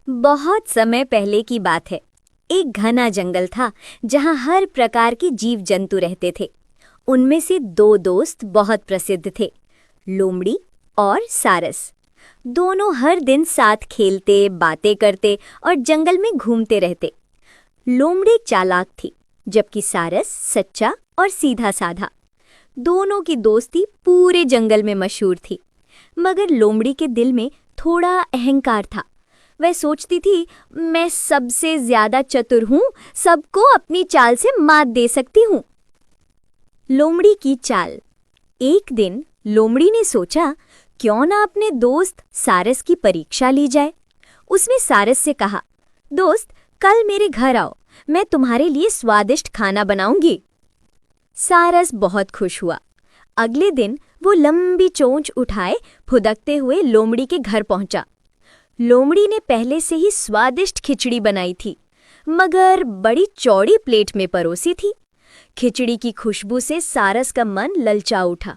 बहुत समय पहले की बात है। एक घना जंगल था जहां हर प्रकार के जीव जंतु रहते थे। उनमें से दो दोस्त बहुत प्रसिद्ध थे, लोमड़ी और सारस। दोनों हर दिन साथ खेलते, बातें करते और जंगल में घूमते रहते। लोमड़ी चालाक थी, जबकि सारस सच्चा और सीधा साधा। दोनों की दोस्ती पूरे जंगल में मशहूर थी। मगर लोमड़ी के दिल में थोड़ा अहंकार था। वह सोचती थी, मैं सबसे ज्यादा चतुर हूँ, सबको अपनी चाल से मात दे सकती हूँ। लोमड़ी की चाल। एक दिन लोमड़ी ने सोचा, क्यों ना अपने दोस्त सारस की परीक्षा ली जाए। उसने सारस से कहा, दोस्त, कल मेरे घर आओ, मैं तुम्हारे लिए स्वादिष्ट खाना बनाऊंगी। सारस बहुत खुश हुआ। अगले दिन वो लंबी चोंच उठाए फुदकते हुए लोमड़ी के घर पहुंचा। लोमड़ी ने पहले से ही स्वादिष्ट खिचड़ी बनाई थी, मगर बड़ी चौड़ी प्लेट में परोसी थी। खिचड़ी की खुशबू से सारस का मन ललचा उठा,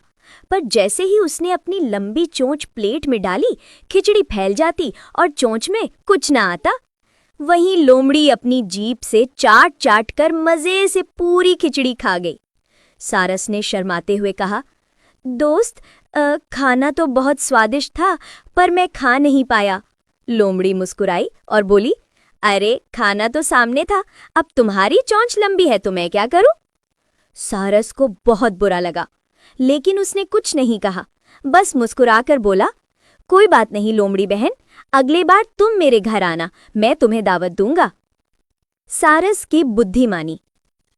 पर जैसे ही उसने अपनी लंबी चोंच प्लेट में डाली, खिचड़ी फैल जाती और चोंच में कुछ ना आता। वहीं लोमड़ी अपनी जीभ से चाट चाट कर मजे से पूरी खिचड़ी खा गई। सारस ने शर्माते हुए कहा, दोस्त, खाना तो बहुत स्वादिष्ट था, पर मैं खा नहीं पाया। लोमड़ी मुस्कुराई और बोली, अरे खाना तो सामने था, अब तुम्हारी चोंच लंबी है तो मैं क्या करूं? सारस को बहुत बुरा लगा, लेकिन उसने कुछ नहीं कहा, बस मुस्कुराकर बोला, कोई बात नहीं लोमड़ी बहन, अगली बार तुम मेरे घर आना, मैं तुम्हें दावत दूंगा। सारस की बुद्धि मानी।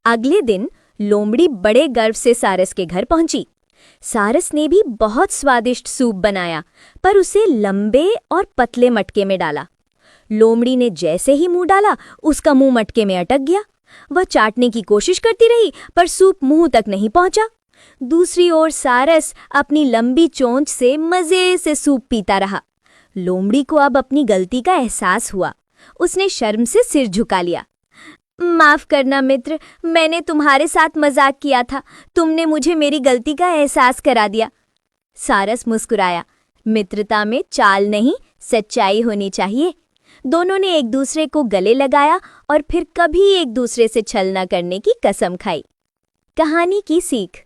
अगले दिन लोमड़ी बड़े गर्व से सारस के घर पहुंची। सारस ने भी बहुत स्वादिष्ट सूप बनाया, पर उसे लंबे और पतले मटके में डाला। लोमड़ी ने जैसे ही मुंह डाला, उसका मुंह मटके में अटक गया। वह चाटने की कोशिश करती रही, पर सूप मुंह तक नहीं पहुंचा। दूसरी ओर सारस अपनी लंबी चोंच से मजे से सूप पीता रहा। लोमड़ी को अब अपनी गलती का एहसास हुआ। उसने शर्म से सिर झुका लिया। माफ करना मित्र, मैंने तुम्हारे साथ मजाक किया था, तुमने मुझे मेरी गलती का एहसास करा दिया। सारस मुस्कुराया, मित्रता में चाल नहीं, सच्चाई होनी चाहिए। दोनों ने एक दूसरे को गले लगाया और फिर कभी एक दूसरे से छल न करने की कसम खाई। कहानी की सीख,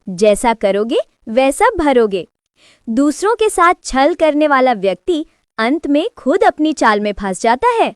जैसा करोगे वैसा भरोगे। दूसरों के साथ छल करने वाला व्यक्ति अंत में खुद अपनी चाल में फंस जाता है।